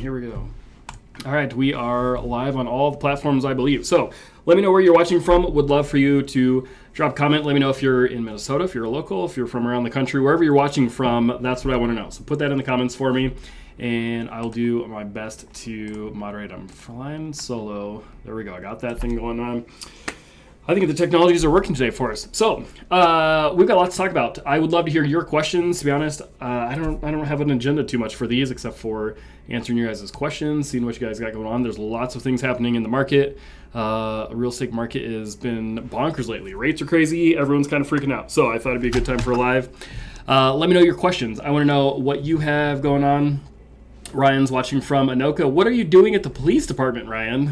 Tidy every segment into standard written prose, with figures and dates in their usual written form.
Here we go. All right, we are live on all the platforms, I believe. So let me know where you're watching from. Would love for you to drop a comment. Let me know if you're in Minnesota, if you're a local, if you're from around the country, wherever you're watching from. That's what I want to know. So put that in the comments for me, and I'll do my best to moderate. I'm flying solo. There we go. I got that thing going on. I think the technologies are working today for us. So we've got lots to talk about. I would love to hear your questions. To be honest, I don't have an agenda too much for these, except for answering your guys' questions, seeing what you guys got going on. There's lots of things happening in the market. Real estate market has been bonkers lately. Rates are crazy. Everyone's kind of freaking out. So I thought it'd be a good time for a live. Let me know your questions. I want to know what you have going on. Ryan's watching from Anoka. What are you doing at the police department, Ryan?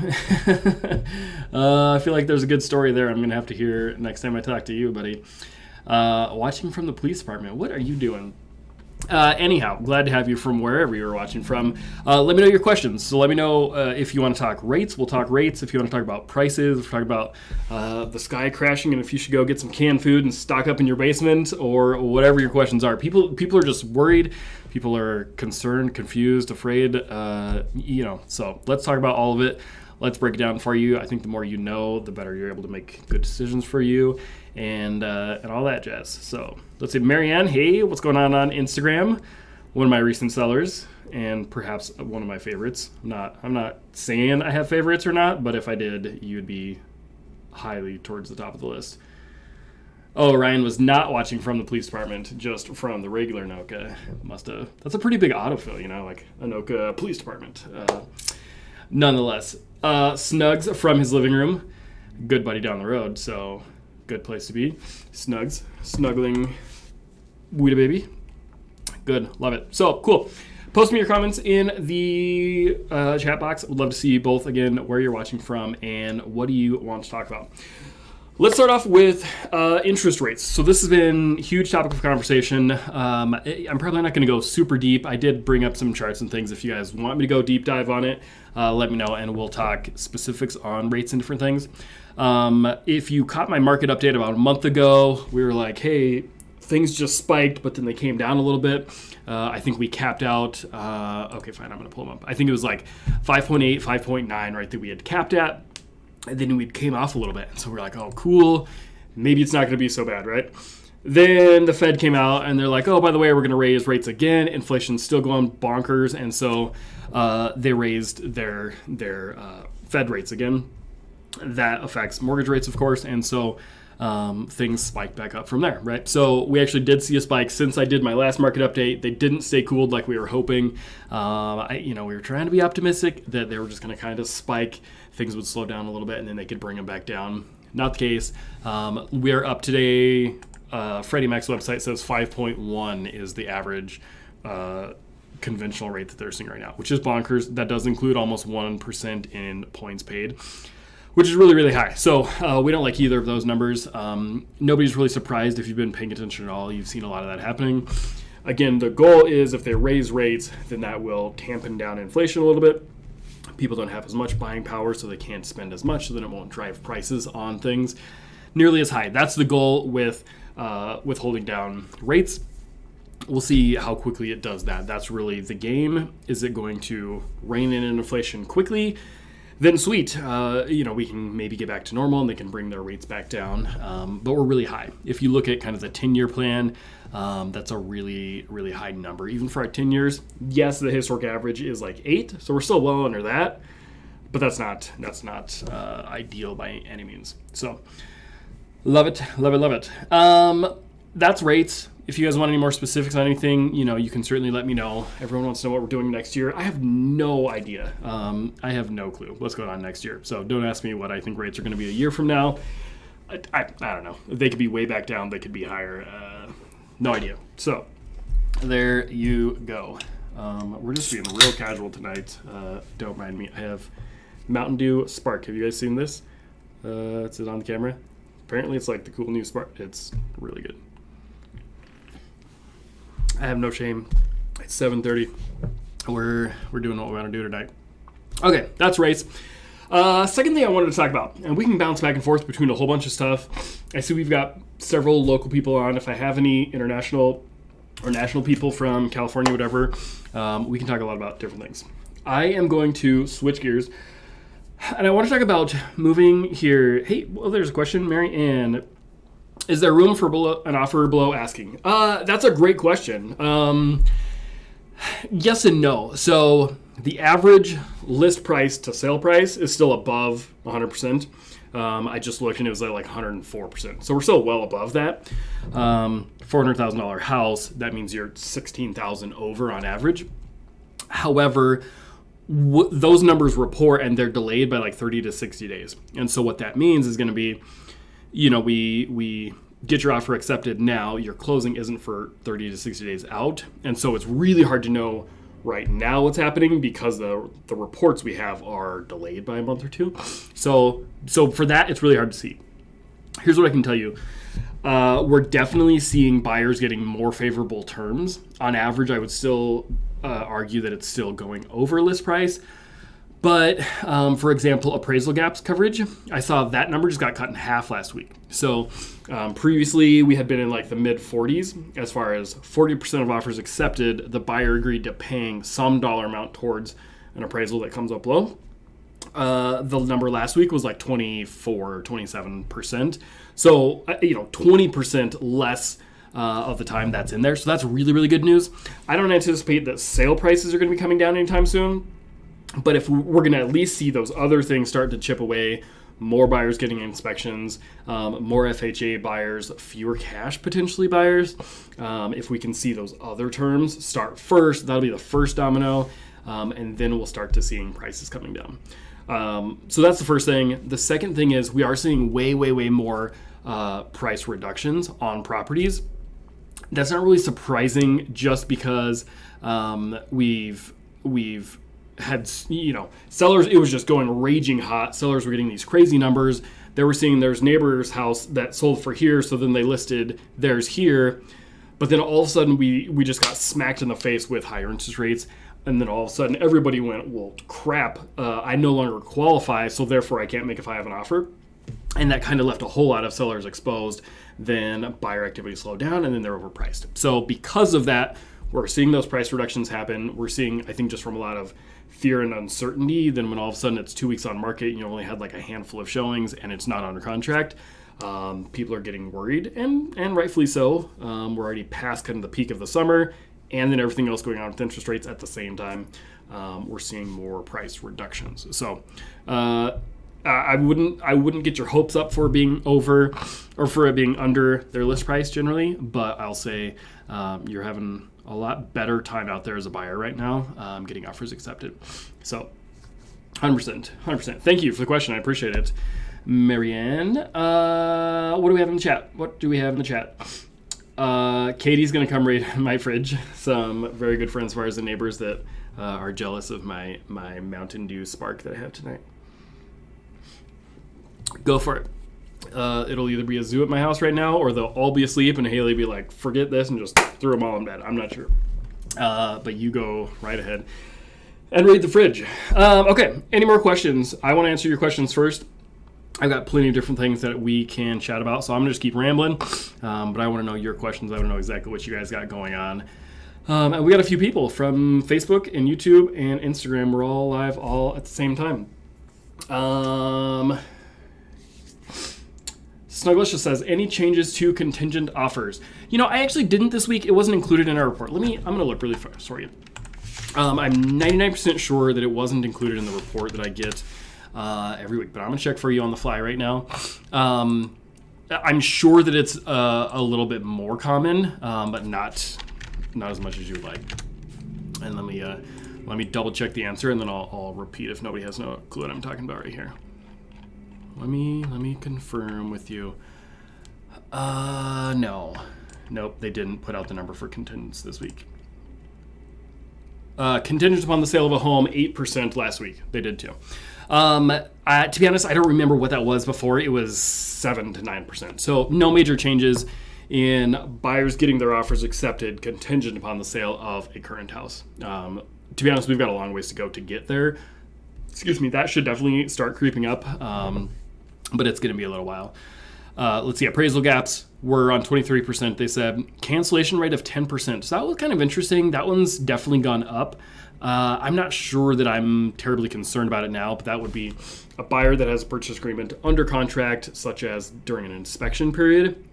I feel like there's a good story there I'm going to have to hear next time I talk to you, buddy. Watching from the police department. What are you doing? Anyhow, glad to have you from wherever you're watching from. Let me know your questions. So let me know if you want to talk rates. We'll talk rates. If you want to talk about prices, if we're talking about the sky crashing, and if you should go get some canned food and stock up in your basement, or whatever your questions are. People are just worried. People are concerned, confused, afraid. So let's talk about all of it. Let's break it down for you. I think the more you know, the better you're able to make good decisions for you, and all that jazz. So let's see, Marianne, hey, what's going on Instagram? One of my recent sellers, and perhaps one of my favorites. I'm not saying I have favorites or not, but if I did, you'd be highly towards the top of the list. Oh, Ryan was not watching from the police department, just from the regular Anoka. That's a pretty big autofill, like Anoka Police Department. Nonetheless, Snugs from his living room. Good buddy down the road, so good place to be. Snugs, snuggling Weeda baby. Good, love it. So, cool. Post me your comments in the chat box. Would love to see both, again, where you're watching from and what do you want to talk about. Let's start off with interest rates. So this has been a huge topic of conversation. I'm probably not going to go super deep. I did bring up some charts and things. If you guys want me to go deep dive on it, let me know, and we'll talk specifics on rates and different things. If you caught my market update about a month ago, we were like, hey, things just spiked, but then they came down a little bit. I think we capped out. Okay, fine, I'm going to pull them up. I think it was like 5.8, 5.9, right, that we had capped at. And then we came off a little bit. And so we're like, oh, cool. Maybe it's not going to be so bad, right? Then the Fed came out and they're like, oh, by the way, we're going to raise rates again. Inflation's still going bonkers. And so they raised their Fed rates again. That affects mortgage rates, of course. And so things spiked back up from there, right? So we actually did see a spike since I did my last market update. They didn't stay cooled like we were hoping. We were trying to be optimistic that they were just going to kind of spike. Things would slow down a little bit and then they could bring them back down. Not the case. We are up today. Freddie Mac's website says 5.1 is the average conventional rate that they're seeing right now, which is bonkers. That does include almost 1% in points paid, which is really, really high. So we don't like either of those numbers. Nobody's really surprised if you've been paying attention at all. You've seen a lot of that happening. Again, the goal is if they raise rates, then that will tampen down inflation a little bit. People don't have as much buying power, so they can't spend as much, so then it won't drive prices on things nearly as high. That's the goal with holding down rates. We'll see how quickly it does that. That's really the game. Is it going to rein in inflation quickly? Then sweet, we can maybe get back to normal and they can bring their rates back down. But we're really high. If you look at kind of the 10-year plan, that's a really, really high number. Even for our 10 years, yes, the historic average is like 8, so we're still well under that. But that's not ideal by any means. So love it, love it, love it. That's rates. If you guys want any more specifics on anything, you can certainly let me know. Everyone wants to know what we're doing next year. I have no idea. I have no clue what's going on next year. So don't ask me what I think rates are going to be a year from now. I don't know. They could be way back down. They could be higher. No idea. So there you go. We're just being real casual tonight. Don't mind me. I have Mountain Dew Spark. Have you guys seen this? Is it on the camera? Apparently it's like the cool new Spark. It's really good. I have no shame. It's 7:30. We're doing what we want to do tonight. Okay, that's rates. Second thing I wanted to talk about, and we can bounce back and forth between a whole bunch of stuff. I see we've got several local people on. If I have any international or national people from California, whatever, we can talk a lot about different things. I am going to switch gears, and I want to talk about moving here. Hey, well, there's a question, Mary Ann. Is there room for an offer below asking? That's a great question. Yes and no. So the average list price to sale price is still above 100%. I just looked and it was at like 104%. So we're still well above that. $400,000 house, that means you're $16,000 over on average. However, those numbers report and they're delayed by like 30 to 60 days. And so what that means is going to be, we get your offer accepted now, your closing isn't for 30 to 60 days out. And so it's really hard to know right now what's happening because the reports we have are delayed by a month or two. So for that, it's really hard to see. Here's what I can tell you. We're definitely seeing buyers getting more favorable terms. On average, I would still argue that it's still going over list price. But, for example, appraisal gaps coverage, I saw that number just got cut in half last week. So previously we had been in like the mid 40s as far as 40% of offers accepted. The buyer agreed to paying some dollar amount towards an appraisal that comes up low. The number last week was like 24 or 27%. So, 20% less of the time that's in there. So that's really, really good news. I don't anticipate that sale prices are going to be coming down anytime soon. But if we're going to at least see those other things start to chip away, more buyers getting inspections, more FHA buyers, fewer cash potentially buyers. If we can see those other terms start first, that'll be the first domino, and then we'll start to seeing prices coming down. So that's the first thing. The second thing is we are seeing way, way, way more price reductions on properties. That's not really surprising just because we've had, sellers, it was just going raging hot. Sellers were getting these crazy numbers. They were seeing there's neighbor's house that sold for here, so then they listed theirs here. But then all of a sudden we just got smacked in the face with higher interest rates. And then all of a sudden everybody went, well, crap, I no longer qualify, so therefore I can't make if I have an offer. And that kind of left a whole lot of sellers exposed. Then buyer activity slowed down, and then they're overpriced. So because of that, we're seeing those price reductions happen. We're seeing, I think, just from a lot of fear and uncertainty, then when all of a sudden it's 2 weeks on market, you only had like a handful of showings and it's not under contract, people are getting worried, and rightfully so. We're already past kind of the peak of the summer, and then everything else going on with interest rates at the same time. We're seeing more price reductions. So I wouldn't get your hopes up for being over or for it being under their list price generally, but I'll say you're having a lot better time out there as a buyer right now, getting offers accepted. So 100%. Thank you for the question. I appreciate it. Marianne, what do we have in the chat? Katie's going to come raid my fridge. Some very good friends of ours and neighbors that are jealous of my Mountain Dew Spark that I have tonight. Go for it. It'll either be a zoo at my house right now, or they'll all be asleep and Haley be like, forget this, and just throw them all in bed. I'm not sure. But you go right ahead and raid the fridge. Okay, any more questions? I want to answer your questions first. I've got plenty of different things that we can chat about, so I'm going to just keep rambling. But I want to know your questions. I want to know exactly what you guys got going on. And we got a few people from Facebook and YouTube and Instagram. We're all live all at the same time. Snugglish just says, any changes to contingent offers? You know, I actually didn't this week. It wasn't included in our report. I'm going to look really fast for you. I'm 99% sure that it wasn't included in the report that I get every week, but I'm going to check for you on the fly right now. I'm sure that it's a little bit more common, but not as much as you would like. And let me double check the answer, and then I'll repeat if nobody has no clue what I'm talking about right here. Let me confirm with you. Nope, they didn't put out the number for contingents this week. Contingent upon the sale of a home, 8% last week. They did too. To be honest, I don't remember what that was before. It was 7 to 9%. So no major changes in buyers getting their offers accepted contingent upon the sale of a current house. To be honest, we've got a long ways to go to get there. Excuse me, that should definitely start creeping up, but it's going to be a little while. Let's see, appraisal gaps were on 23%, they said. Cancellation rate of 10%. So that was kind of interesting. That one's definitely gone up. I'm not sure that I'm terribly concerned about it now, but that would be a buyer that has a purchase agreement under contract, such as during an inspection period.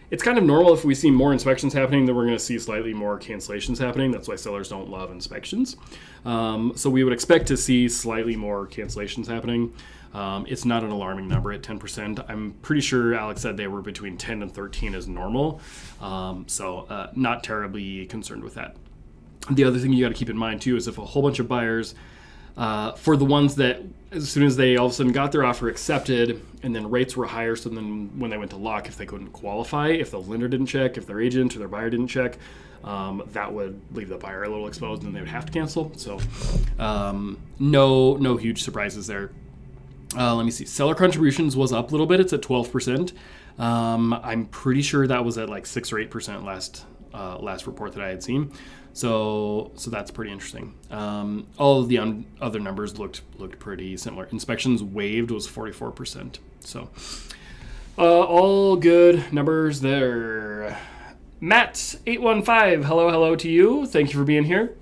It's kind of normal if we see more inspections happening, then we're going to see slightly more cancellations happening. That's why sellers don't love inspections. So we would expect to see slightly more cancellations happening. It's not an alarming number at 10%. I'm pretty sure Alex said they were between 10 and 13 is normal. So not terribly concerned with that. The other thing you got to keep in mind too is if a whole bunch of buyers, for the ones that as soon as they all of a sudden got their offer accepted and then rates were higher, so then when they went to lock, if they couldn't qualify, if the lender didn't check, if their agent or their buyer didn't check, that would leave the buyer a little exposed and they would have to cancel. So no huge surprises there. Let me see. Seller contributions was up a little bit. It's at 12%. I'm pretty sure that was at like 6 or 8% last report that I had seen. So that's pretty interesting. All of the other numbers looked pretty similar. Inspections waived was 44%. So all good numbers there. Matt815, hello to you. Thank you for being here.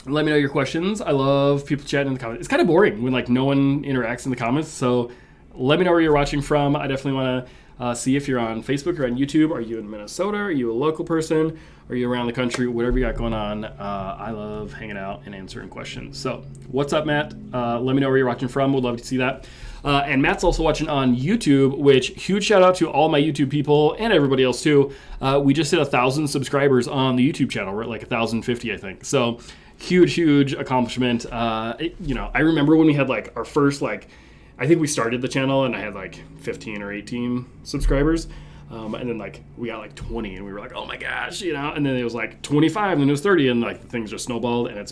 Let me know your questions. I love people chatting in the comments. It's kind of boring when like no one interacts in the comments. So let me know where you're watching from. I definitely want to see if you're on Facebook or on YouTube. Are you in Minnesota? Are you a local person? Are you around the country? Whatever you got going on. I love hanging out and answering questions. So what's up, Matt? Let me know where you're watching from. Would love to see that. And Matt's also watching on YouTube, which huge shout out to all my YouTube people and everybody else too. We just hit 1,000 subscribers on the YouTube channel. We're at like 1,050, I think. So huge accomplishment. I remember when we had like our first, I think we started the channel and I had like 15 or 18 subscribers. And then like we got like 20 and we were like, oh my gosh, and then it was like 25 and then it was 30 and like things just snowballed and it's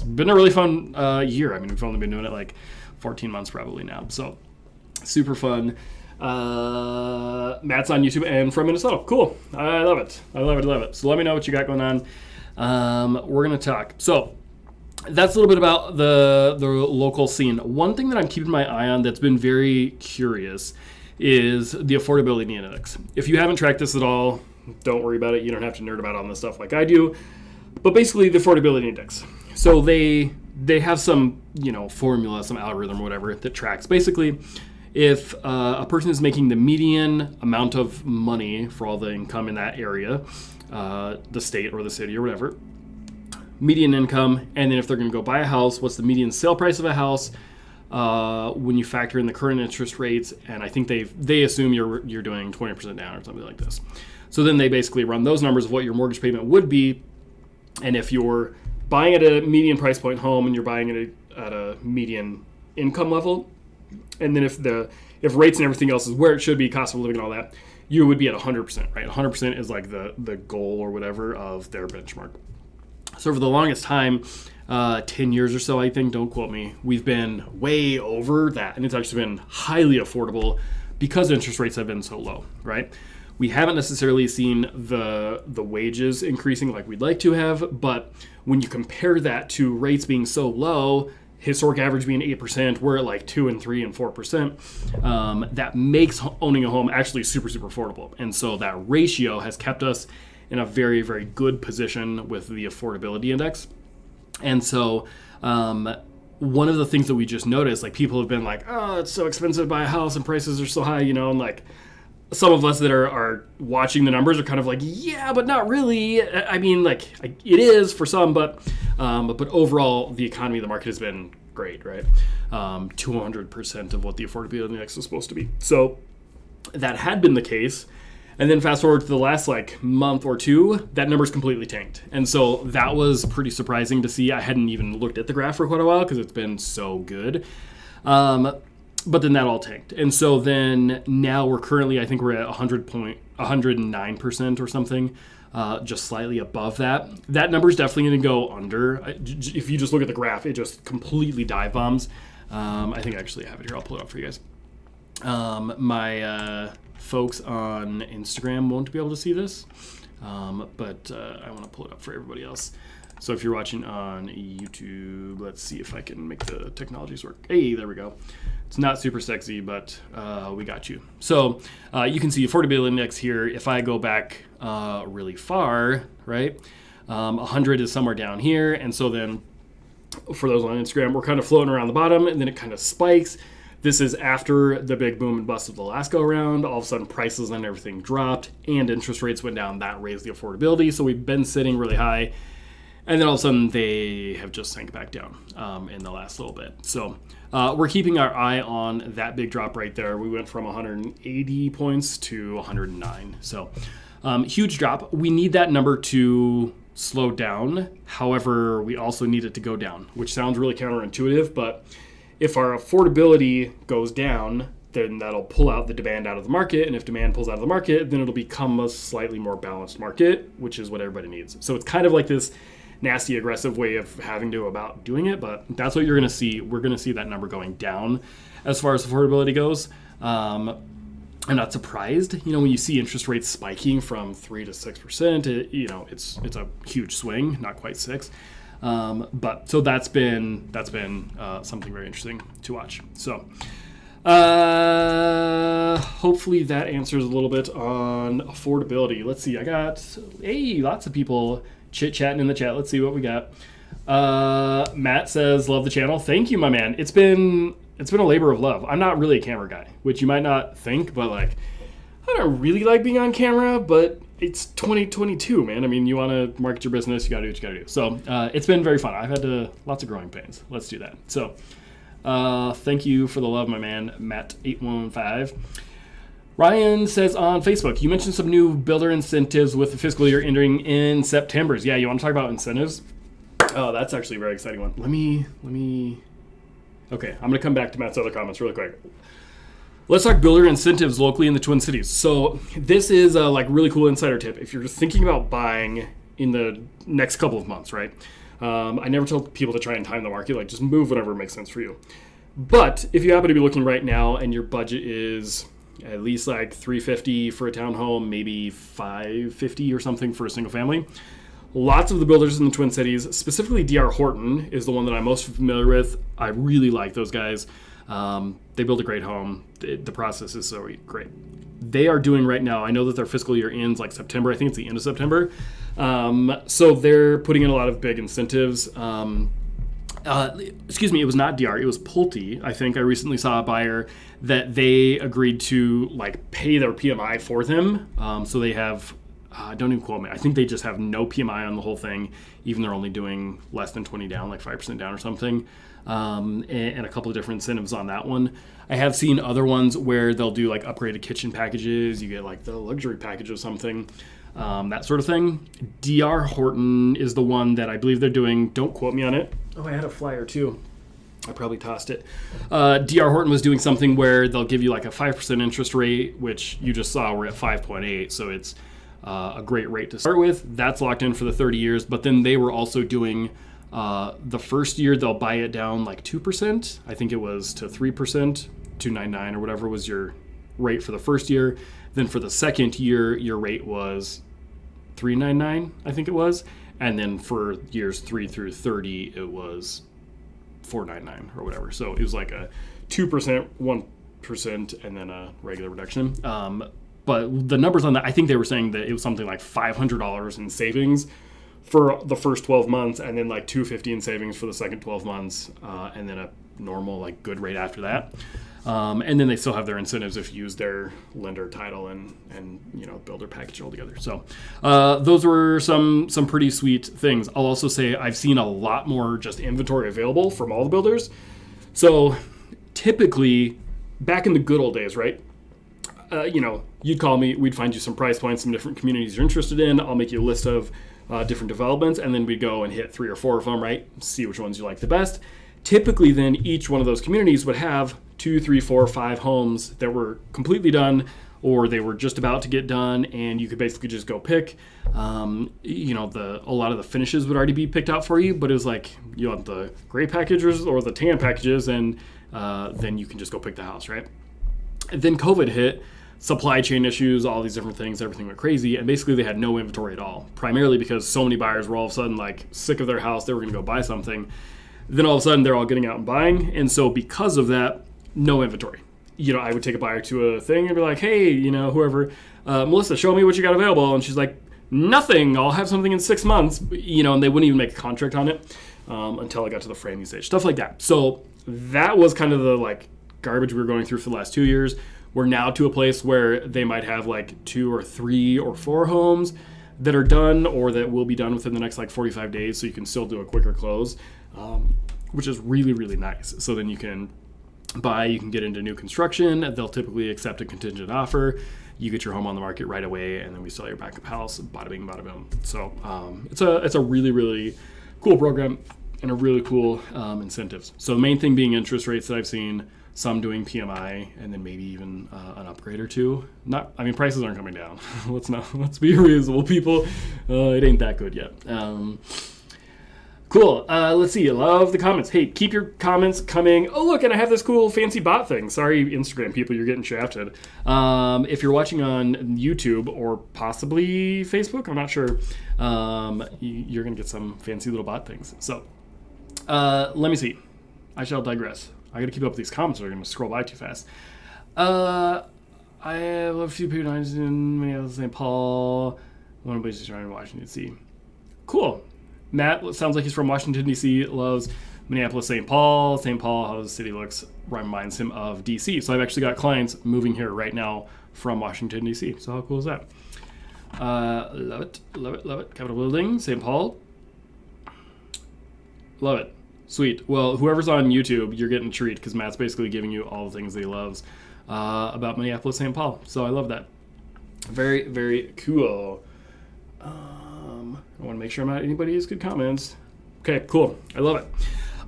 been a really fun year. I mean, we've only been doing it like 14 months probably now. So super fun. Matt's on YouTube and from Minnesota. Cool. I love it. So let me know what you got going on. We're going to talk. So that's a little bit about the local scene. One thing that I'm keeping my eye on that's been very curious is the affordability index. If you haven't tracked this at all, don't worry about it. You don't have to nerd about all this stuff like I do. But basically the affordability index. So they have some, formula, some algorithm or whatever that tracks. Basically, if a person is making the median amount of money for all the income in that area, the state or the city or whatever, median income, and then if they're going to go buy a house, what's the median sale price of a house when you factor in the current interest rates, and I think they assume you're doing 20% down or something like this. So then they basically run those numbers of what your mortgage payment would be, and if you're buying at a median price point home and you're buying it at a median income level, and then if rates and everything else is where it should be, cost of living and all that, you would be at 100%, right? 100% is like the goal or whatever of their benchmark. So for the longest time, 10 years or so, I think, don't quote me, we've been way over that. And it's actually been highly affordable because interest rates have been so low, right? We haven't necessarily seen the wages increasing like we'd like to have, but when you compare that to rates being so low, historic average being 8%, we're at like 2 and 3 and 4%. That makes owning a home actually super, super affordable. And so that ratio has kept us in a very, very good position with the affordability index. And so one of the things that we just noticed, like people have been like, oh, it's so expensive to buy a house and prices are so high, you know, and like some of us that are watching the numbers are kind of like, yeah, but not really. I mean, like it is for some, but overall the economy of the market has been great, right? 200% of what the affordability index is supposed to be. So that had been the case. And then fast forward to the last like month or two, that number's completely tanked. And so that was pretty surprising to see. I hadn't even looked at the graph for quite a while because it's been so good. But then that all tanked. And so then now we're currently, I think we're at 109% or something, just slightly above that. That number is definitely going to go under. If you just look at the graph, it just completely dive bombs. I think I actually have it here. I'll pull it up for you guys. My folks on Instagram won't be able to see this, but I want to pull it up for everybody else. So if you're watching on YouTube, let's see if I can make the technologies work. Hey, there we go. It's not super sexy, but we got you. So you can see affordability index here. If I go back really far, right, 100 is somewhere down here. And so then for those on Instagram, we're kind of floating around the bottom, and then it kind of spikes. This is after the big boom and bust of the last go around. All of a sudden prices and everything dropped and interest rates went down. That raised the affordability. So we've been sitting really high. And then all of a sudden they have just sank back down in the last little bit. So we're keeping our eye on that big drop right there. We went from 180 points to 109. So huge drop. We need that number to slow down. However, we also need it to go down, which sounds really counterintuitive, but if our affordability goes down, then that'll pull out the demand out of the market. And if demand pulls out of the market, then it'll become a slightly more balanced market, which is what everybody needs. So it's kind of like this nasty, aggressive way of having to about doing it, but that's what you're going to see. We're going to see that number going down as far as affordability goes. I'm not surprised, when you see interest rates spiking from 3 to 6%, it's a huge swing, not quite 6. But so that's been something very interesting to watch. So hopefully that answers a little bit on affordability. Let's see. I got lots of people chit-chatting in the chat. Let's see what we got. Matt says, love the channel. Thank you, my man. It's been a labor of love. I'm not really a camera guy, which you might not think, but like I don't really like being on camera, but it's 2022, man. I mean, you want to market your business, you got to do what you got to do. So it's been very fun. I've had lots of growing pains. Let's do that. So thank you for the love, my man, Matt815. Ryan says on Facebook, you mentioned some new builder incentives with the fiscal year ending in September. Yeah, you want to talk about incentives? Oh, that's actually a very exciting one. Let me. Okay, I'm going to come back to Matt's other comments really quick. Let's talk builder incentives locally in the Twin Cities. So this is a really cool insider tip. If you're thinking about buying in the next couple of months, right? I never tell people to try and time the market. Just move whenever makes sense for you. But if you happen to be looking right now and your budget is at least $350 for a townhome, maybe $550 or something for a single family, lots of the builders in the Twin Cities, specifically D.R. Horton is the one that I'm most familiar with. I really like those guys. They build a great home. The process is so great. They are doing right now, I know that their fiscal year ends September. I think it's the end of September. So they're putting in a lot of big incentives. Excuse me, it was not DR, it was Pulte. I think I recently saw a buyer that they agreed to pay their PMI for them. So they have, don't even quote me, I think they just have no PMI on the whole thing, even they're only doing less than 20 down, 5% down or something. And a couple of different incentives on that one. I have seen other ones where they'll do upgraded kitchen packages. You get the luxury package or something, that sort of thing. DR Horton is the one that I believe they're doing. Don't quote me on it. Oh, I had a flyer too. I probably tossed it. D.R. Horton was doing something where they'll give you like a 5% interest rate, which you just saw we're at 5.8. So it's a great rate to start with. That's locked in for the 30 years. But then they were also doing the first year, they'll buy it down like 2%. I think it was to 3%, 2.99 or whatever was your rate for the first year. Then for the second year, your rate was 3.99, I think it was. And then for years 3 through 30, it was 4.99 or whatever. So it was like a 2%, 1%, and then a regular reduction. But the numbers on that, I think they were saying that it was something like $500 in savings for the first 12 months, and then like $250 in savings for the second 12 months, and then a normal like good rate after that. And then they still have their incentives if you use their lender title and builder package all together. So those were some pretty sweet things. I'll also say I've seen a lot more just inventory available from all the builders. So typically, back in the good old days, right? You'd call me, we'd find you some price points, some different communities you're interested in. I'll make you a list of different developments, and then we'd go and hit 3 or 4 of them, right? See which ones you like the best. Typically, then each one of those communities would have 2, 3, 4, 5 homes that were completely done, or they were just about to get done, and you could basically just go pick. A lot of the finishes would already be picked out for you, but it was like you want the gray packages or the tan packages, and then you can just go pick the house, right? And then COVID hit. Supply chain issues, all these different things, everything went crazy, and basically they had no inventory at all, primarily because so many buyers were all of a sudden like sick of their house, they were going to go buy something. Then all of a sudden they're all getting out and buying, and so because of that, no inventory. I would take a buyer to a thing and be like, hey, whoever, Melissa, show me what you got available, and she's like, nothing, I'll have something in 6 months, and they wouldn't even make a contract on it until I got to the framing stage, stuff like that. So that was kind of the like garbage we were going through for the last 2 years. We're now to a place where they might have like 2 or 3 or 4 homes that are done or that will be done within the next like 45 days, so you can still do a quicker close, which is really, really nice. So then you can buy, you can get into new construction. They'll typically accept a contingent offer. You get your home on the market right away, and then we sell your backup house, bada bing, bada boom. So it's a really, really cool program and a really cool incentives. So the main thing being interest rates that I've seen, some doing PMI, and then maybe even an upgrade or two. Prices aren't coming down. Let's be reasonable, people. It ain't that good yet. Cool. Let's see. I love the comments. Hey, keep your comments coming. Oh, look, and I have this cool fancy bot thing. Sorry, Instagram people, you're getting shafted. If you're watching on YouTube or possibly Facebook, I'm not sure, you're going to get some fancy little bot things. So let me see. I shall digress. I got to keep up with these comments, or they're going to scroll by too fast. I love a few people in Minneapolis, St. Paul. One of the places around Washington, D.C. Cool. Matt sounds like he's from Washington, D.C., loves Minneapolis, St. Paul. St. Paul, how the city looks, reminds him of D.C. So I've actually got clients moving here right now from Washington, D.C. So how cool is that? Love it, love it, love it. Capitol Building, St. Paul. Love it. Sweet. Well, whoever's on YouTube, you're getting a treat because Matt's basically giving you all the things that he loves about Minneapolis, St. Paul. So I love that. Very, very cool. I want to make sure I'm not anybody has good comments. Okay, cool. I love it.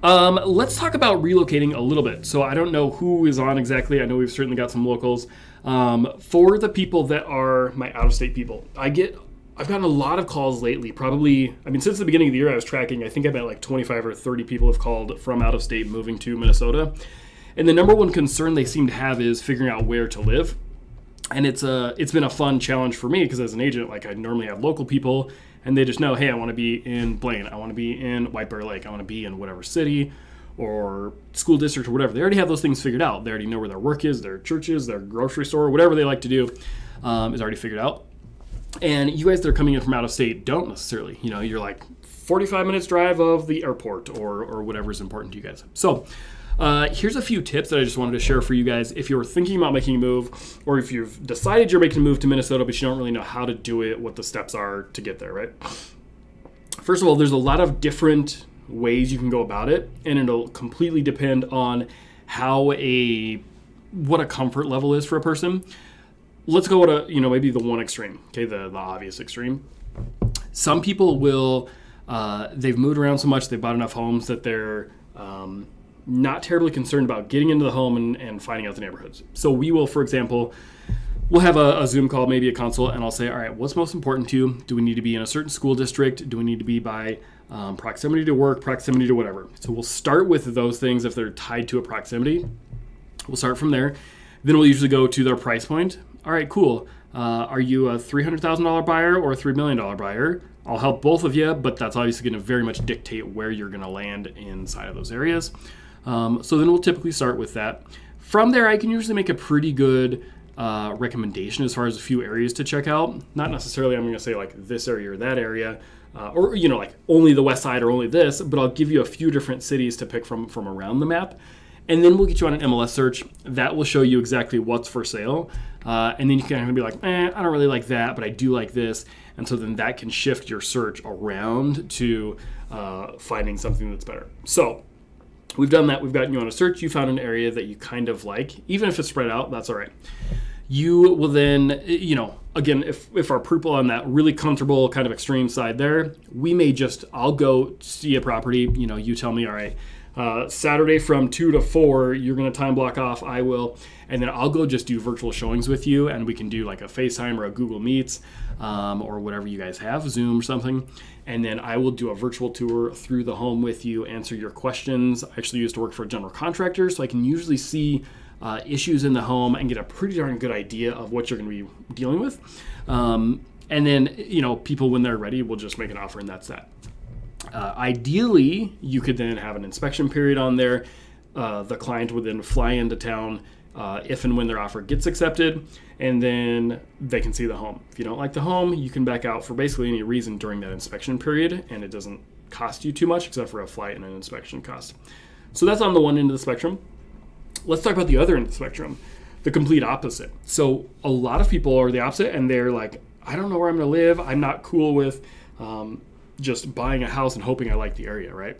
Let's talk about relocating a little bit. So I don't know who is on exactly. I know we've certainly got some locals. For the people that are my out-of-state people, I've gotten a lot of calls lately, probably, since the beginning of the year I was tracking, I think I've had like 25 or 30 people have called from out of state moving to Minnesota. And the number one concern they seem to have is figuring out where to live. And it's been a fun challenge for me because as an agent, like I normally have local people and they just know, hey, I want to be in Blaine, I want to be in White Bear Lake, I want to be in whatever city or school district or whatever. They already have those things figured out. They already know where their work is, their church is, their grocery store, whatever they like to do is already figured out. And you guys that are coming in from out of state don't necessarily. You're like 45 minutes drive of the airport or whatever is important to you guys. So here's a few tips that I just wanted to share for you guys. If you're thinking about making a move, or if you've decided you're making a move to Minnesota, but you don't really know how to do it, what the steps are to get there, right? First of all, there's a lot of different ways you can go about it, and it'll completely depend on what a comfort level is for a person. Let's go to, maybe the one extreme, okay, the obvious extreme. Some people will, they've moved around so much, they've bought enough homes that they're not terribly concerned about getting into the home and finding out the neighborhoods. So we will, for example, we'll have a Zoom call, maybe a consult, and I'll say, all right, what's most important to you? Do we need to be in a certain school district? Do we need to be by proximity to work, proximity to whatever? So we'll start with those things if they're tied to a proximity. We'll start from there. Then we'll usually go to their price point. All right, cool. Are you a $300,000 buyer or a $3 million buyer? I'll help both of you, but that's obviously going to very much dictate where you're going to land inside of those areas. So then we'll typically start with that. From there, I can usually make a pretty good recommendation as far as a few areas to check out. Not necessarily I'm going to say like this area or that area, or like only the west side or only this, but I'll give you a few different cities to pick from around the map. And then we'll get you on an MLS search. That will show you exactly what's for sale. And then you can kind of be like, I don't really like that, but I do like this. And so then that can shift your search around to finding something that's better. So we've done that. We've gotten you on a search. You found an area that you kind of like. Even if it's spread out, that's all right. You will then, again, if our people on that really comfortable kind of extreme side there, I'll go see a property. You tell me, all right, Saturday from 2 to 4, you're going to time block off. I will. And then I'll go just do virtual showings with you, and we can do like a FaceTime or a Google Meets or whatever you guys have, Zoom or something. And then I will do a virtual tour through the home with you, answer your questions. I actually used to work for a general contractor, so I can usually see issues in the home and get a pretty darn good idea of what you're going to be dealing with. And then, people, when they're ready, will just make an offer, and that's that. Ideally, you could then have an inspection period on there. The client would then fly into town if and when their offer gets accepted, and then they can see the home. If you don't like the home, you can back out for basically any reason during that inspection period, and it doesn't cost you too much except for a flight and an inspection cost. So that's on the one end of the spectrum. Let's talk about the other end of the spectrum, the complete opposite. So a lot of people are the opposite, and they're like, I don't know where I'm going to live. I'm not cool with just buying a house and hoping I like the area, right?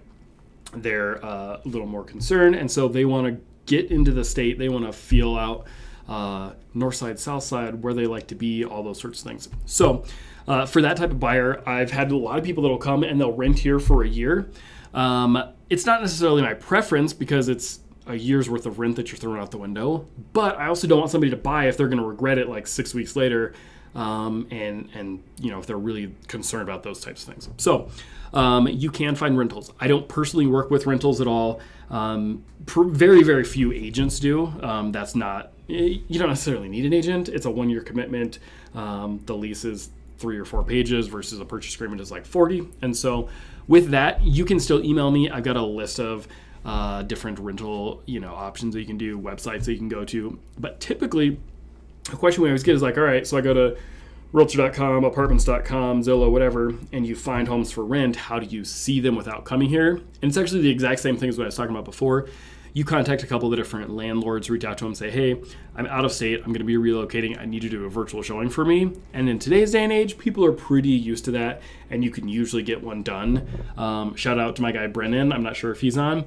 They're a little more concerned, and so they want to get into the state. They want to feel out north side, south side, where they like to be, all those sorts of things. So for that type of buyer, I've had a lot of people that will come and they'll rent here for a year. It's not necessarily my preference because it's a year's worth of rent that you're throwing out the window, but I also don't want somebody to buy if they're going to regret it like 6 weeks later. And if they're really concerned about those types of things. So you can find rentals. I don't personally work with rentals at all. Very, very few agents do. That's not, you don't necessarily need an agent. It's a 1-year commitment. The lease is 3 or 4 pages versus a purchase agreement is like 40. And so with that, you can still email me. I've got a list of different rental, options that you can do, websites that you can go to. But typically, a question we always get is like, all right, so I go to realtor.com, apartments.com, Zillow, whatever, and you find homes for rent. How do you see them without coming here? And it's actually the exact same thing as what I was talking about before. You contact a couple of the different landlords, reach out to them, say, hey, I'm out of state. I'm going to be relocating. I need you to do a virtual showing for me. And in today's day and age, people are pretty used to that, and you can usually get one done. Shout out to my guy, Brennan. I'm not sure if he's on.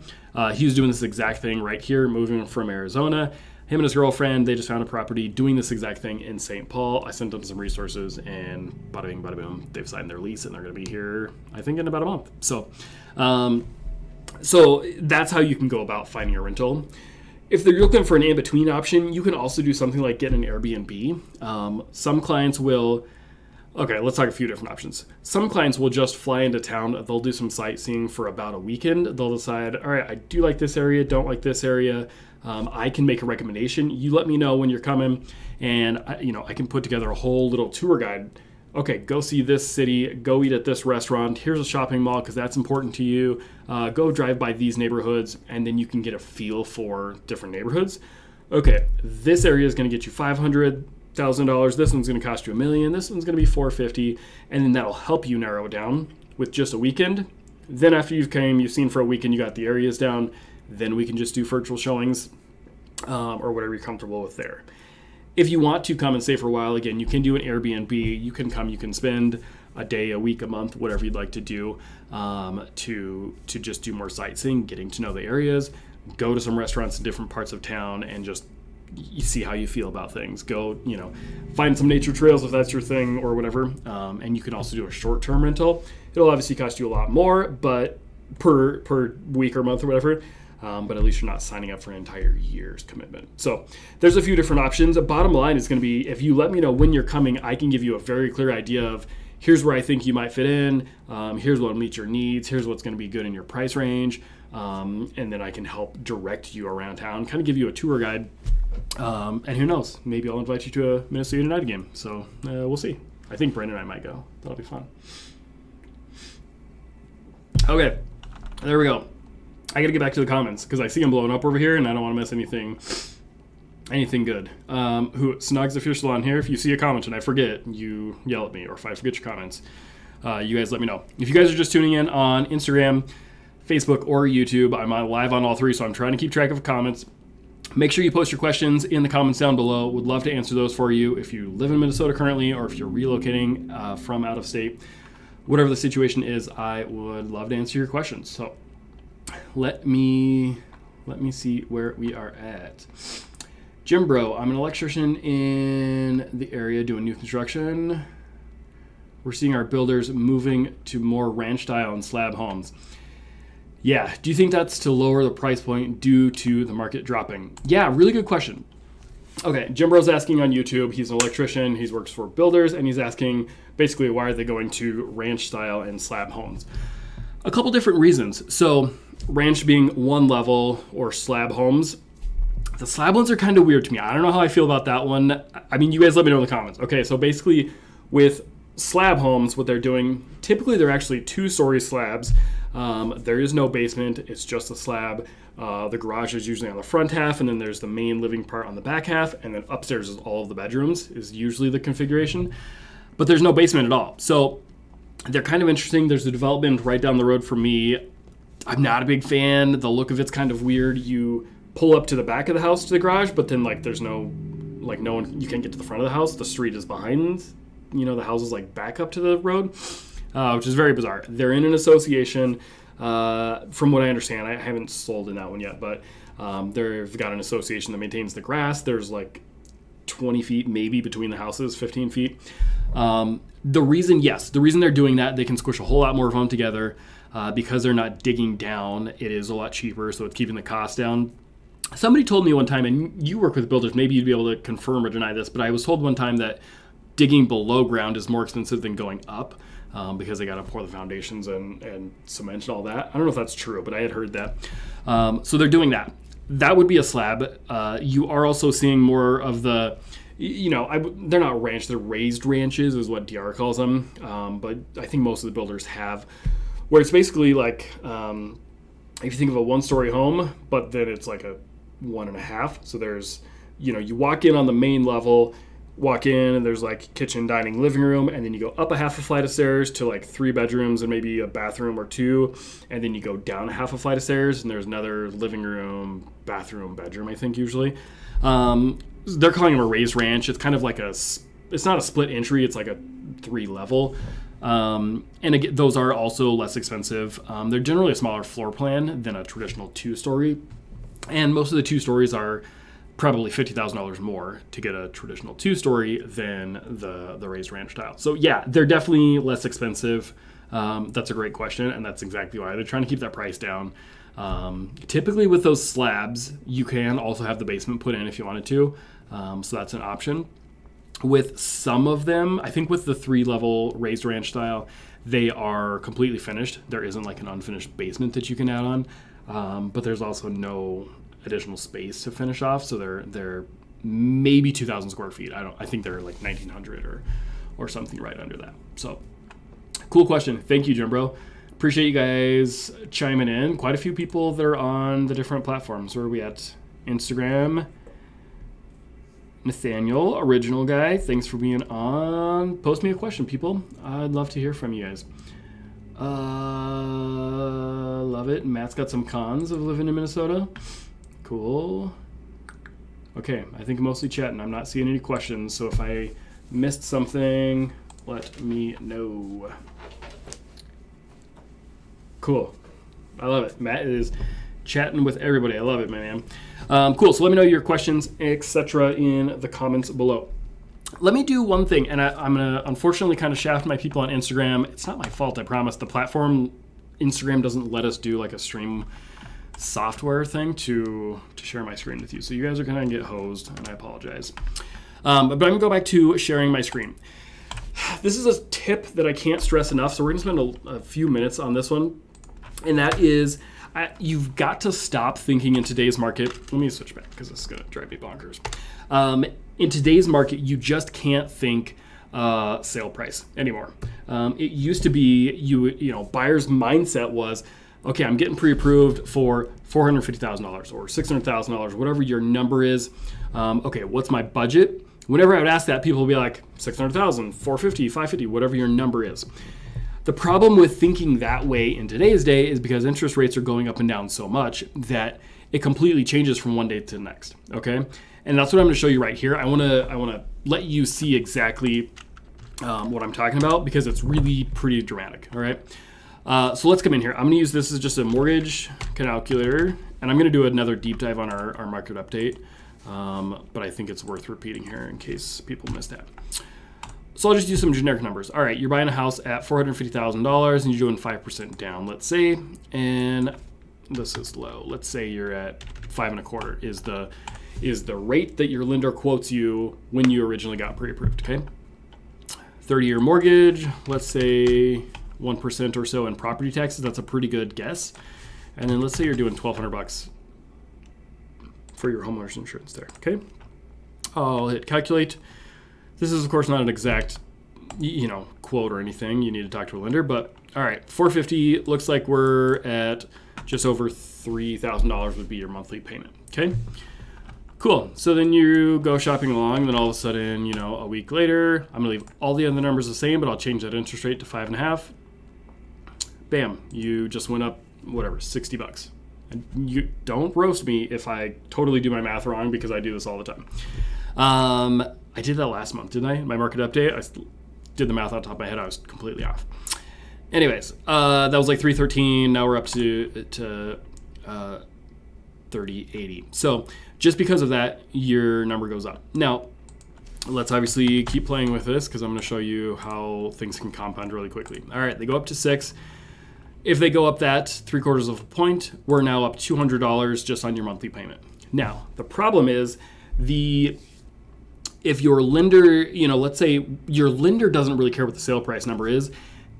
He was doing this exact thing right here, moving from Arizona. Him and his girlfriend, they just found a property doing this exact thing in St. Paul. I sent them some resources, and bada bing, bada boom, they've signed their lease, and they're going to be here, I think, in about a month. So that's how you can go about finding a rental. If they're looking for an in-between option, you can also do something like get an Airbnb. Some clients will... Okay, let's talk a few different options. Some clients will just fly into town. They'll do some sightseeing for about a weekend. They'll decide, all right, I do like this area, don't like this area. I can make a recommendation. You let me know when you're coming, and I can put together a whole little tour guide. Okay, go see this city, go eat at this restaurant. Here's a shopping mall because that's important to you. Go drive by these neighborhoods, and then you can get a feel for different neighborhoods. Okay, this area is going to get you $500,000. This one's going to cost you $1 million. This one's going to be $450,000, and then that'll help you narrow it down with just a weekend. Then after you've seen for a weekend, you got the areas down. Then we can just do virtual showings or whatever you're comfortable with there. If you want to come and stay for a while, again, you can do an Airbnb. You can come, you can spend a day, a week, a month, whatever you'd like to do to just do more sightseeing, getting to know the areas, go to some restaurants in different parts of town, and just you see how you feel about things. Go, find some nature trails if that's your thing or whatever. And you can also do a short-term rental. It'll obviously cost you a lot more, but per week or month or whatever. but at least you're not signing up for an entire year's commitment. So there's a few different options. The bottom line is going to be, if you let me know when you're coming, I can give you a very clear idea of here's where I think you might fit in. Here's what will meet your needs. Here's what's going to be good in your price range. And then I can help direct you around town, kind of give you a tour guide. And who knows, maybe I'll invite you to a Minnesota United game. So we'll see. I think Brandon and I might go. That'll be fun. Okay, there we go. I got to get back to the comments because I see them blowing up over here and I don't want to miss anything good. Snugs, if you're still on here, if you see a comment and I forget, you yell at me, or if I forget your comments, you guys let me know. If you guys are just tuning in on Instagram, Facebook, or YouTube, I'm live on all three, so I'm trying to keep track of comments. Make sure you post your questions in the comments down below. Would love to answer those for you if you live in Minnesota currently or if you're relocating from out of state. Whatever the situation is, I would love to answer your questions. So let me see where we are at. Jim Bro, I'm an electrician in the area doing new construction. We're seeing our builders moving to more ranch style and slab homes. Yeah, do you think that's to lower the price point due to the market dropping? Yeah, really good question. Okay, Jim Bro's asking on YouTube. He's an electrician. He works for builders, and he's asking basically why are they going to ranch style and slab homes? A couple different reasons. So ranch being one level or slab homes. The slab ones are kind of weird to me. I don't know how I feel about that one. I mean, you guys let me know in the comments. Okay, so basically with slab homes, what they're doing, typically they're actually 2-story slabs. There is no basement. It's just a slab. The garage is usually on the front half, and then there's the main living part on the back half, and then upstairs is all of the bedrooms is usually the configuration. But there's no basement at all. So they're kind of interesting. There's a development right down the road from me. I'm not a big fan. The look of it's kind of weird. You pull up to the back of the house to the garage, but then there's no one, you can't get to the front of the house. The street is behind, the house is back up to the road, which is very bizarre. They're in an association. From what I understand, I haven't sold in that one yet, but they've got an association that maintains the grass. There's 20 feet maybe between the houses, 15 feet. The reason they're doing that, they can squish a whole lot more of them together because they're not digging down. It is a lot cheaper, so it's keeping the cost down. Somebody told me one time, and you work with builders, maybe you'd be able to confirm or deny this, but I was told one time that digging below ground is more expensive than going up because they got to pour the foundations and cement and all that. I don't know if that's true, but I had heard that. So they're doing that. That would be a slab. You are also seeing more of the, they're not ranch, they're raised ranches is what DR calls them. But I think most of the builders have, where it's basically if you think of a 1-story home, but then it's a 1.5. So there's, you walk in on the main level, walk in and there's kitchen, dining, living room, and then you go up a half a flight of stairs to 3 bedrooms and maybe a bathroom or 2, and then you go down a half a flight of stairs and there's another living room, bathroom, bedroom, I think usually. They're calling them a raised ranch. It's kind of it's not a split entry, it's a 3-level. And again, those are also less expensive. They're generally a smaller floor plan than a traditional 2-story, and most of the 2 stories are probably $50,000 more to get a traditional 2-story than the raised ranch style. So yeah, they're definitely less expensive. That's a great question, and that's exactly why they're trying to keep that price down. Typically with those slabs, you can also have the basement put in if you wanted to. So that's an option. With some of them, I think with the 3-level raised ranch style, they are completely finished. There isn't an unfinished basement that you can add on, but there's also no additional space to finish off. So they're maybe 2,000 square feet. I think they're 1,900 or something right under that. So cool question. Thank you, Jim Bro. Appreciate you guys chiming in. Quite a few people that are on the different platforms. Where are we at? Instagram. Nathaniel, original guy, thanks for being on. Post me a question, people. I'd love to hear from you guys. Love it. Matt's got some cons of living in Minnesota. Cool. Okay, I think I'm mostly chatting. I'm not seeing any questions, so if I missed something, let me know. Cool. I love it. Matt is chatting with everybody. I love it, man. Cool. So let me know your questions, etc. in the comments below. Let me do one thing, and I'm going to unfortunately kind of shaft my people on Instagram. It's not my fault, I promise. The platform, Instagram, doesn't let us do a stream software thing to share my screen with you. So you guys are going to get hosed, and I apologize. But I'm going to go back to sharing my screen. This is a tip that I can't stress enough, so we're going to spend a few minutes on this one, and that is you've got to stop thinking in today's market. Let me switch back because this is going to drive me bonkers. In today's market, you just can't think sale price anymore. It used to be you know buyer's mindset was, okay, I'm getting pre-approved for $450,000 or $600,000, whatever your number is. Okay, what's my budget? Whenever I would ask that, people would be like 600,000, 450, 550, whatever your number is. The problem with thinking that way in today's day is because interest rates are going up and down so much that it completely changes from one day to the next. Okay, and that's what I'm going to show you right here. I want to let you see exactly what I'm talking about because it's really pretty dramatic. All right. So let's come in here. I'm going to use this as just a mortgage calculator, and I'm going to do another deep dive on our market update. But I think it's worth repeating here in case people missed that. So I'll just use some generic numbers. All right, you're buying a house at $450,000 and you're doing 5% down, let's say, and this is low. Let's say you're at 5.25 is the rate that your lender quotes you when you originally got pre-approved. Okay, 30-year mortgage. Let's say 1% or so in property taxes. That's a pretty good guess. And then let's say you're doing $1,200 for your homeowner's insurance there. Okay, I'll hit calculate. This is of course not an exact, quote or anything. You need to talk to a lender, but all right, $450 looks like we're at just over $3,000 would be your monthly payment. Okay, cool. So then you go shopping along, then all of a sudden, a week later, I'm gonna leave all the other numbers the same, but I'll change that interest rate to 5.5. Bam, you just went up, whatever, $60. And you don't roast me if I totally do my math wrong because I do this all the time. I did that last month, didn't I? My market update, I did the math on top of my head. I was completely off. Anyways, that was like 313. Now we're up to 3080. So just because of that, your number goes up. Now, let's obviously keep playing with this because I'm going to show you how things can compound really quickly. All right, they go up to 6. If they go up that 0.75 of a point, we're now up $200 just on your monthly payment. Now, the problem is if your lender, let's say your lender doesn't really care what the sale price number is,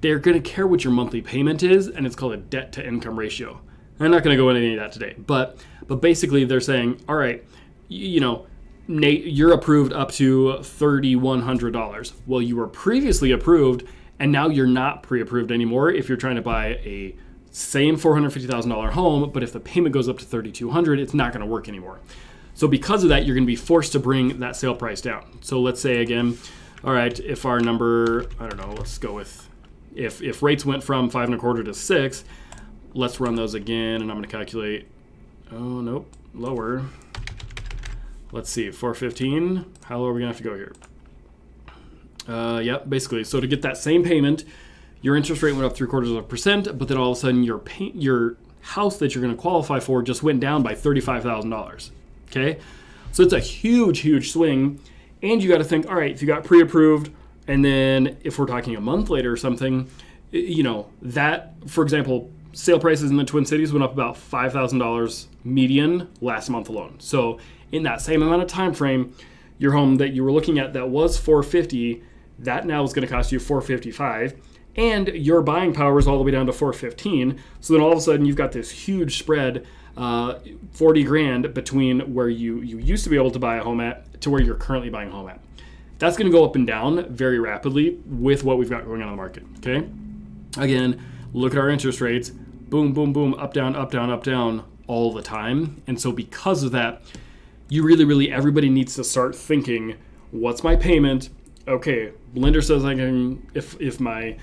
they're going to care what your monthly payment is, and it's called a debt to income ratio. I'm not going to go into any of that today, but basically they're saying, all right, Nate, you're approved up to $3,100. Well, you were previously approved, and now you're not pre-approved anymore if you're trying to buy a same $450,000 home, but if the payment goes up to $3,200, it's not going to work anymore. So because of that, you're going to be forced to bring that sale price down. So let's say again, all right, if our number, I don't know, let's go with, if rates went from 5.25 to 6, let's run those again, and I'm going to calculate, oh, nope, lower. Let's see, 415, how low are we going to have to go here? Yep, basically. So to get that same payment, your interest rate went up 0.75%, but then all of a sudden your house that you're going to qualify for just went down by $35,000. Okay, so it's a huge, huge swing, and you got to think, all right, if you got pre-approved, and then if we're talking a month later or something, that, for example, sale prices in the Twin Cities went up about $5,000 median last month alone. So in that same amount of time frame, your home that you were looking at that was $450, that now is going to cost you $455, and your buying power is all the way down to $415. So then all of a sudden you've got this huge spread, $40,000 between where you used to be able to buy a home at to where you're currently buying a home at. That's going to go up and down very rapidly with what we've got going on in the market. Okay, again, look at our interest rates, boom, boom, boom, up, down, up, down, up, down all the time. And so because of that, you really, everybody needs to start thinking, what's my payment? Okay, lender says I can, if my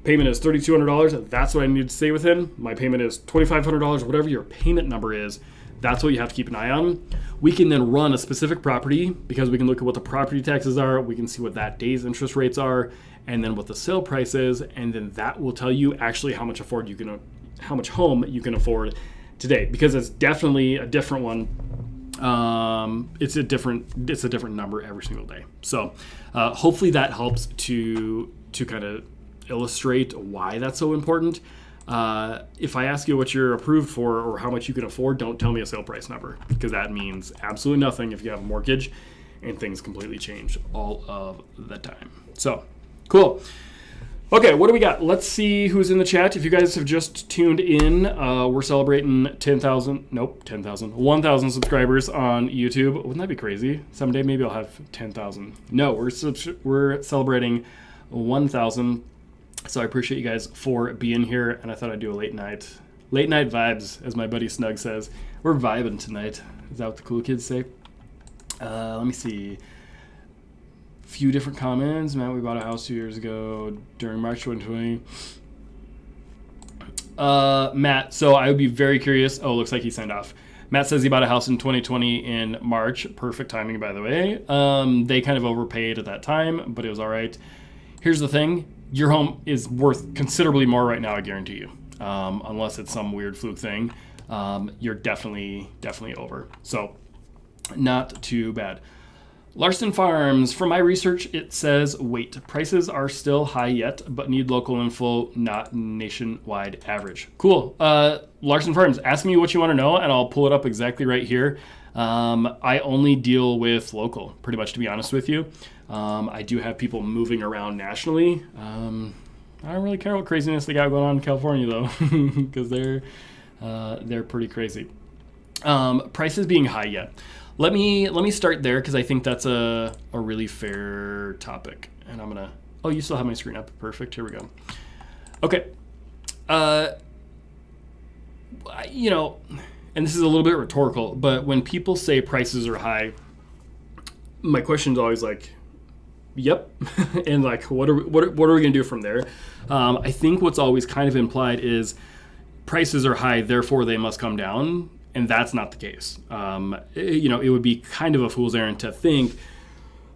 payment is $3,200, that's what I need to stay within. My payment is $2,500, whatever your payment number is, that's what you have to keep an eye on. We can then run a specific property because we can look at what the property taxes are, we can see what that day's interest rates are, and then what the sale price is, and then that will tell you actually how much home you can afford today, because it's definitely a different one. It's a different number every single day. So hopefully that helps to kind of illustrate why that's so important. If I ask you what you're approved for or how much you can afford, don't tell me a sale price number, because that means absolutely nothing if you have a mortgage, and things completely change all of the time. So, cool. Okay, what do we got? Let's see who's in the chat. If you guys have just tuned in, we're celebrating 1,000 subscribers on YouTube. Wouldn't that be crazy? Someday maybe I'll have 10,000. No, we're celebrating 1,000. So I appreciate you guys for being here, and I thought I'd do a late night vibes, as my buddy Snug says. We're vibing tonight. Is that what the cool kids say? Let me see. Few different comments. Matt, we bought a house 2 years ago during March 2020. Matt, so I would be very curious. Oh, looks like he signed off. Matt says he bought a house in 2020 in March. Perfect timing, by the way. They kind of overpaid at that time, but it was all right. Here's the thing. Your home is worth considerably more right now, I guarantee you. Unless it's some weird fluke thing. You're definitely over. So, not too bad. Larson Farms, from my research, it says, wait, prices are still high yet, but need local info, not nationwide average. Cool. Larson Farms, ask me what you want to know, and I'll pull it up exactly right here. I only deal with local, pretty much, to be honest with you. I do have people moving around nationally. I don't really care what craziness they got going on in California, though, because they're pretty crazy. Prices being high yet. Let me start there, because I think that's a really fair topic. And I'm gonna. Oh, you still have my screen up. Perfect. Here we go. Okay. And this is a little bit rhetorical, but when people say prices are high, my question is always like, yep, and like, what are we gonna do from there? I think what's always kind of implied is prices are high, therefore they must come down. And that's not the case. It would be kind of a fool's errand to think,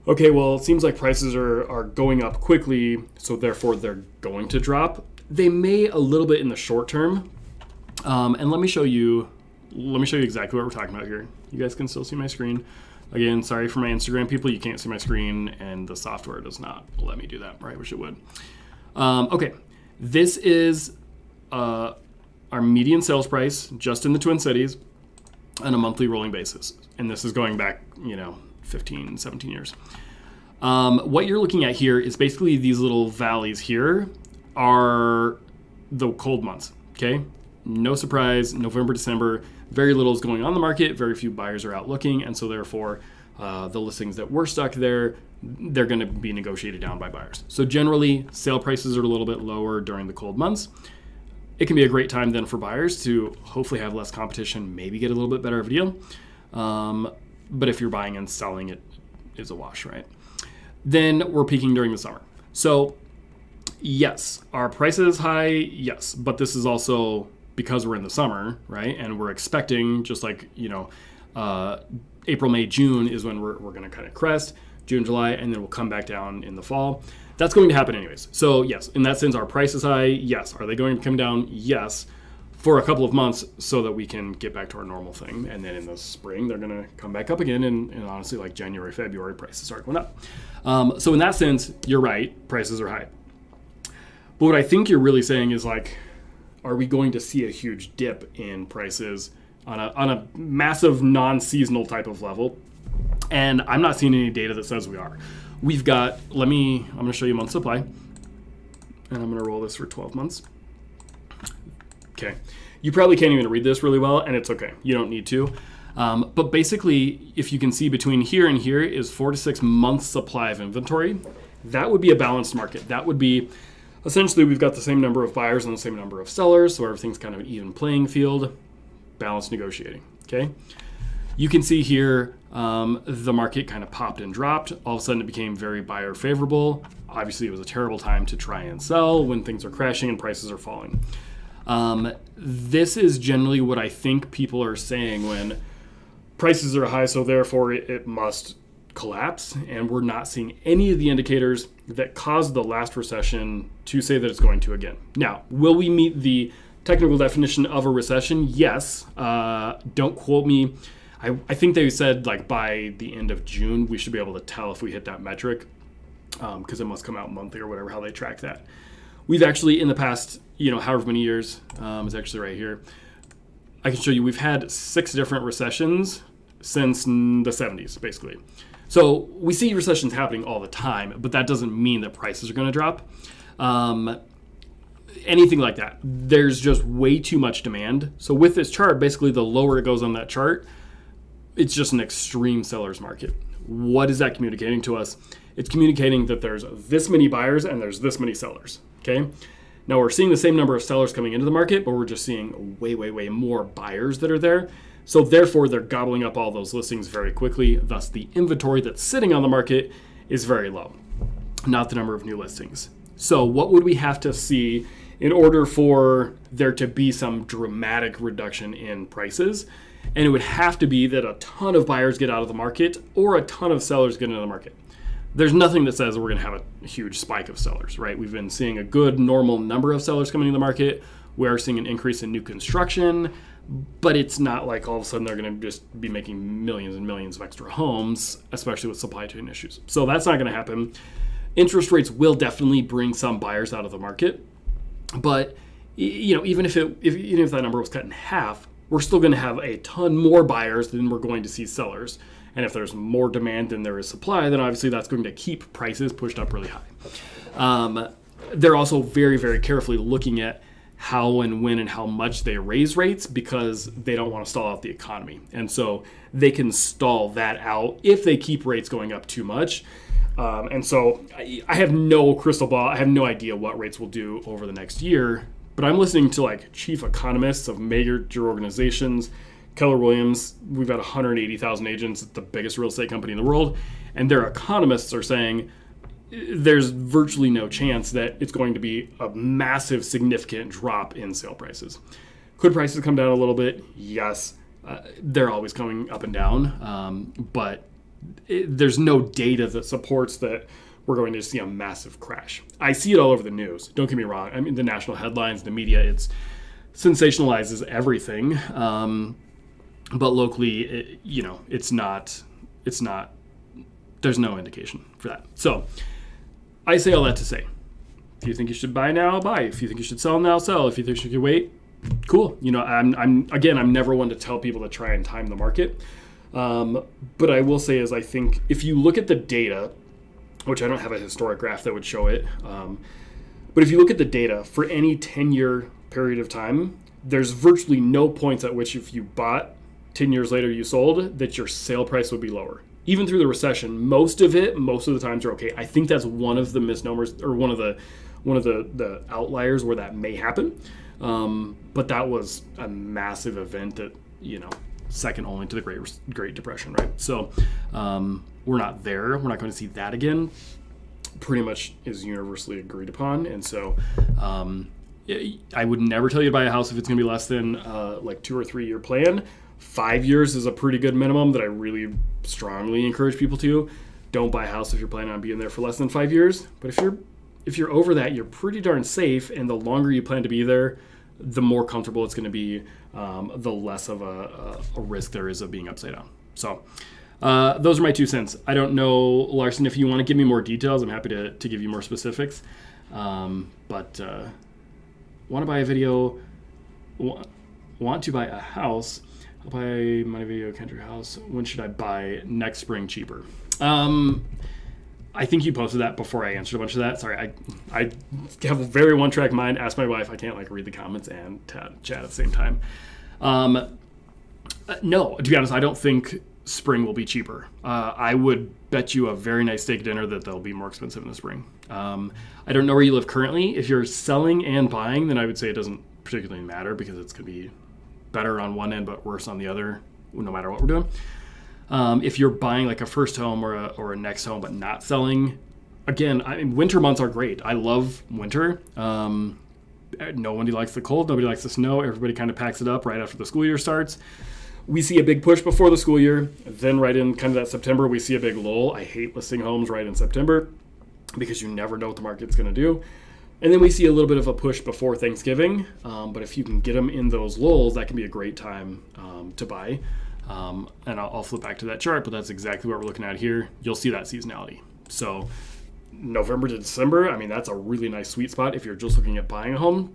okay, well, it seems like prices are going up quickly, so therefore they're going to drop. They may a little bit in the short term. And let me show you exactly what we're talking about here. You guys can still see my screen. Again, sorry for my Instagram people, you can't see my screen, and the software does not let me do that, or I wish it would. Okay, this is our median sales price just in the Twin Cities on a monthly rolling basis. And this is going back, 15, 17 years. What you're looking at here is basically these little valleys here are the cold months, okay? No surprise, November, December, very little is going on the market, very few buyers are out looking, and so therefore the listings that were stuck there, they're gonna be negotiated down by buyers. So generally, sale prices are a little bit lower during the cold months. It can be a great time then for buyers to hopefully have less competition, maybe get a little bit better of a deal. But if you're buying and selling, it is a wash, right? Then we're peaking during the summer. So yes, our price is high, yes, but this is also because we're in the summer, right? And we're expecting, just like, April, May, June is when we're going to kind of crest, June, July, and then we'll come back down in the fall. That's going to happen anyways. So yes, in that sense, our price is high. Yes. Are they going to come down? Yes. For a couple of months so that we can get back to our normal thing. And then in the spring, they're going to come back up again. And honestly, like January, February, prices start going up. So in that sense, you're right. Prices are high. But what I think you're really saying is like, are we going to see a huge dip in prices on a massive non-seasonal type of level? And I'm not seeing any data that says we are. We've got, I'm going to show you month supply, and I'm going to roll this for 12 months. Okay. You probably can't even read this really well, and it's okay. You don't need to. But basically, if you can see between here and here is 4 to 6 months supply of inventory. That would be a balanced market. That would be, essentially, we've got the same number of buyers and the same number of sellers, so everything's kind of an even playing field, balanced negotiating, okay? You can see here the market kind of popped and dropped. All of a sudden it became very buyer favorable. Obviously it was a terrible time to try and sell when things are crashing and prices are falling. This is generally what I think people are saying when prices are high, so therefore it must collapse. And we're not seeing any of the indicators that caused the last recession to say that it's going to again. Now, will we meet the technical definition of a recession? Yes. Don't quote me. I think they said like by the end of June, we should be able to tell if we hit that metric because it must come out monthly or whatever, how they track that. We've actually in the past however many years, is actually right here. I can show you we've had 6 different recessions since the 70s, basically. So we see recessions happening all the time, but that doesn't mean that prices are going to drop. Anything like that. There's just way too much demand. So with this chart, basically the lower it goes on that chart, it's just an extreme seller's market. What is that communicating to us? It's communicating that there's this many buyers and there's this many sellers, okay? Now we're seeing the same number of sellers coming into the market, but we're just seeing way, way, way more buyers that are there. So therefore, they're gobbling up all those listings very quickly. Thus, the inventory that's sitting on the market is very low, not the number of new listings. So what would we have to see in order for there to be some dramatic reduction in prices? And it would have to be that a ton of buyers get out of the market or a ton of sellers get into the market. There's nothing that says we're going to have a huge spike of sellers, right? We've been seeing a good normal number of sellers coming into the market. We're seeing an increase in new construction, but it's not like all of a sudden they're going to just be making millions and millions of extra homes, especially with supply chain issues. So that's not going to happen. Interest rates will definitely bring some buyers out of the market, but even if that number was cut in half, we're still going to have a ton more buyers than we're going to see sellers. And if there's more demand than there is supply, then obviously that's going to keep prices pushed up really high. They're also very, very carefully looking at how and when and how much they raise rates because they don't want to stall out the economy. And so they can stall that out if they keep rates going up too much. And so I have no crystal ball. I have no idea what rates will do over the next year, but I'm listening to like chief economists of major organizations. Keller Williams, we've got 180,000 agents. It's the biggest real estate company in the world. And their economists are saying there's virtually no chance that it's going to be a massive, significant drop in sale prices. Could prices come down a little bit? Yes. They're always coming up and down. But there's no data that supports that we're going to see a massive crash. I see it all over the news. Don't get me wrong. I mean, the national headlines, the media, it sensationalizes everything. But locally, it's not, there's no indication for that. So I say all that to say, if you think you should buy now, buy. If you think you should sell now, sell. If you think you should wait, cool. I'm never one to tell people to try and time the market. But I will say is I think if you look at the data, which I don't have a historic graph that would show it, but if you look at the data for any 10-year period of time, there's virtually no points at which if you bought 10 years later you sold, that your sale price would be lower. Even through the recession, most of the times are okay. I think that's one of the misnomers or one of the outliers where that may happen. But that was a massive event that, second only to the Great Depression, right? So we're not there. We're not going to see that again. Pretty much is universally agreed upon. And so I would never tell you to buy a house if it's going to be less than 2 or 3 year plan. 5 years is a pretty good minimum that I really strongly encourage people to. Don't buy a house if you're planning on being there for less than 5 years. But if you're over that, you're pretty darn safe. And the longer you plan to be there, the more comfortable it's going to be, the less of a risk there is of being upside down. So those are my 2 cents. I don't know, Larson, if you want to give me more details, I'm happy to give you more specifics. But want to buy a video, want to buy a house, I'll buy my video country house. When should I buy? Next spring cheaper. I think you posted that before I answered a bunch of that. Sorry, I have a very one-track mind. Ask my wife. I can't read the comments and chat at the same time. No, to be honest, I don't think spring will be cheaper. I would bet you a very nice steak dinner that they'll be more expensive in the spring. I don't know where you live currently. If you're selling and buying, then I would say it doesn't particularly matter because it's going to be better on one end but worse on the other, no matter what we're doing. If you're buying a first home or a next home but not selling, again, winter months are great. I love winter. Nobody likes the cold. Nobody likes the snow. Everybody kind of packs it up right after the school year starts. We see a big push before the school year. Then right in kind of that September, we see a big lull. I hate listing homes right in September because you never know what the market's going to do. And then we see a little bit of a push before Thanksgiving. But if you can get them in those lulls, that can be a great time to buy. And I'll flip back to that chart, but that's exactly what we're looking at here. You'll see that seasonality. So November to December, that's a really nice sweet spot if you're just looking at buying a home.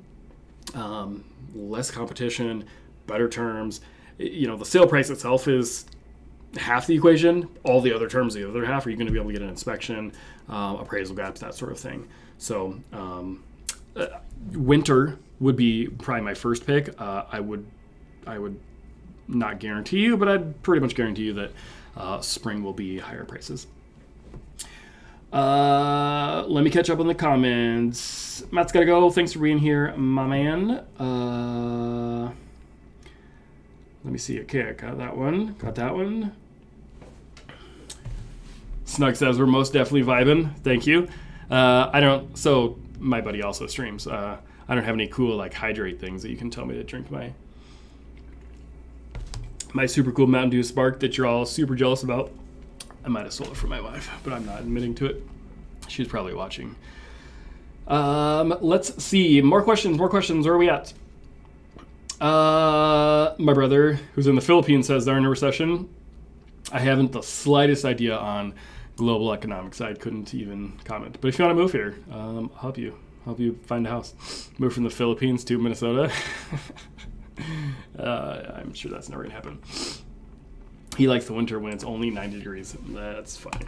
less competition, better terms. The sale price itself is half the equation. All the other terms, the other half, are you going to be able to get an inspection, appraisal gaps, that sort of thing. So winter would be probably my first pick. I would not guarantee you, but I'd pretty much guarantee you that spring will be higher prices. Let me catch up on the comments. Matt's gotta go. Thanks for being here, my man. Let me see. Okay, I got that one. Snug says we're most definitely vibing. Thank you. So my buddy also streams. I don't have any cool hydrate things that you can tell me to drink my super cool Mountain Dew Spark that you're all super jealous about. I might have sold it for my wife, but I'm not admitting to it. She's probably watching. Let's see. More questions. Where are we at? My brother, who's in the Philippines, says they're in a recession. I haven't the slightest idea on global economics. I couldn't even comment. But if you want to move here, I'll help you find a house. Move from the Philippines to Minnesota. I'm sure that's never going to happen. He likes the winter when it's only 90 degrees. That's fine.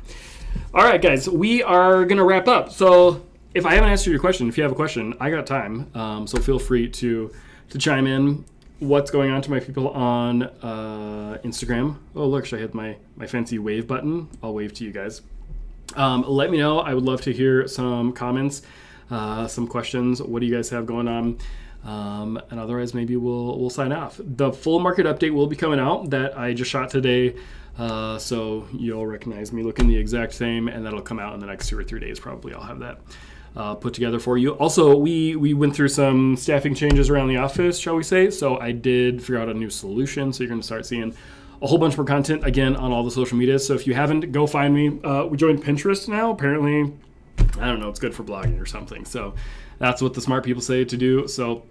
All right, guys, we are going to wrap up. So if I haven't answered your question, if you have a question, I got time. So feel free to chime in. What's going on to my people on Instagram? Oh, look, should I hit my fancy wave button? I'll wave to you guys. Let me know. I would love to hear some comments, some questions. What do you guys have going on? And otherwise, maybe we'll sign off. The full market update will be coming out that I just shot today. So you'll recognize me looking the exact same, and that'll come out in the next 2 or 3 days. Probably I'll have that put together for you. Also, we went through some staffing changes around the office, shall we say. So I did figure out a new solution. So you're going to start seeing a whole bunch more content again on all the social media. So if you haven't, go find me. We joined Pinterest now. Apparently, I don't know, it's good for blogging or something. So that's what the smart people say to do. So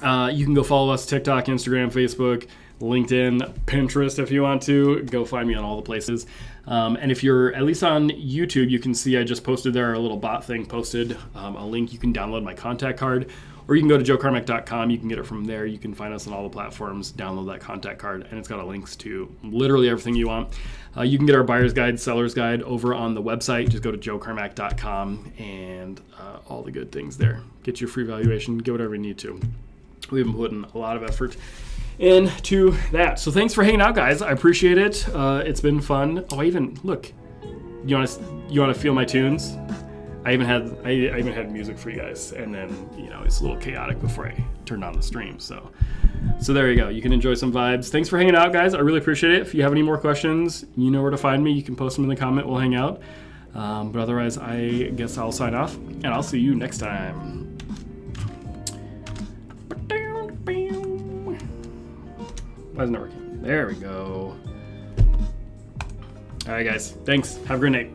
you can go follow us, TikTok, Instagram, Facebook, LinkedIn, Pinterest if you want to. Go find me on all the places. And if you're at least on YouTube, you can see I just posted there a little bot thing posted, a link. You can download my contact card, or you can go to joecarmack.com. You can get it from there. You can find us on all the platforms, download that contact card, and it's got links to literally everything you want. You can get our buyer's guide, seller's guide over on the website. Just go to joecarmack.com and all the good things there. Get your free valuation, get whatever you need to. We've been putting a lot of effort into that. So thanks for hanging out, guys. I appreciate it. It's been fun. Oh, look. You want to feel my tunes? I even had music for you guys, and then it's a little chaotic before I turned on the stream. So there you go. You can enjoy some vibes. Thanks for hanging out, guys. I really appreciate it. If you have any more questions, you know where to find me. You can post them in the comment. We'll hang out. But otherwise, I guess I'll sign off, and I'll see you next time. Why isn't it working? There we go. All right, guys. Thanks. Have a great night.